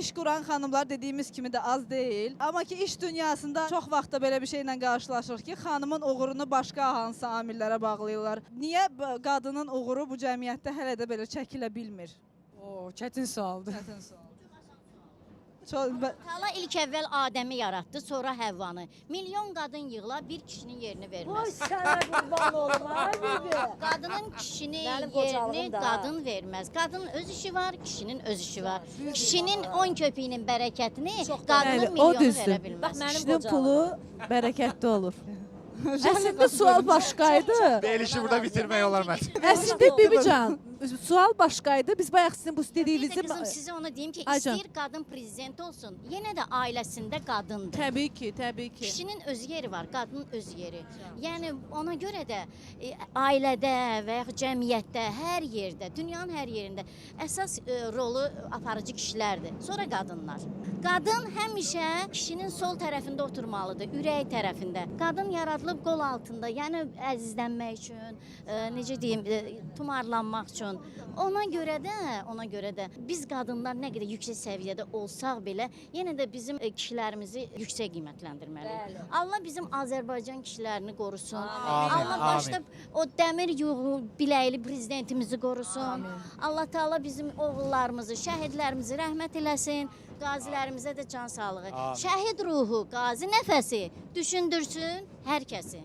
iş quran xanımlar dediyimiz kimi də az deyil. Amma ki iş dünyasında çox vaxtda belə bir şeylə qarşılaşırıq ki, xanımın uğurunu başqa hansı amillərə bağlayırlar. Niyə qadının uğuru bu cəmiyyətdə hələ də belə çəkilə bilmir? O, çətin sualdır. Çətin sual. Allah ilk əvvəl Adəmi yaratdı, sonra Həvvanı. Milyon qadın yığıla bir kişinin yerini verməz. Sənə qurban olum, ay bibi. Qadının kişinin Mənim yerini qocalığım da. qadın verməz. Qadının öz işi var, kişinin öz işi var. Kişinin 10 köpüyünün bərəkətini qadının Yəni, o milyonu düzdür. verə bilməz. Bax, mənim Kişinin qocalığım. pulu bərəkətli olur. Əslində sual başqaydı. Verilişi burada bitirmək olar mən. Əslində Bibican, sual başqaydı. Biz bayaq sizin bu Bir də dediyinizi... qızım sizə onu deyim ki, Aycan. istəyir qadın prezident olsun, yenə də ailəsində qadındır. Təbii ki, təbii ki. Kişinin öz yeri var, qadının öz yeri. Yəni ona görə də ailədə və yaxud cəmiyyətdə, hər yerdə, dünyanın hər yerində əsas rolu aparıcı kişilərdir. Sonra qadınlar. Qadın həmişə kişinin sol tərəfində oturmalıdır, ürək tərəfində. Qadın yaradılıb qol altında, yəni əzizlənmək üçün, necə deyim, tumarlanmaq üçün. Ona görə də biz qadınlar nə qədər yüksək səviyyədə olsaq belə, yenə də bizim kişilərimizi yüksək qiymətləndirməliyik. Allah bizim Azərbaycan kişilərini qorusun. Allah başda o dəmir biləkli prezidentimizi qorusun. Allah Taala bizim oğullarımızı, şəhidlərimizi rəhmət eləsin. Qazilərimizə də can sağlığı. Şəhid ruhu, qazi nəfəsi düşündürsün hər kəsi.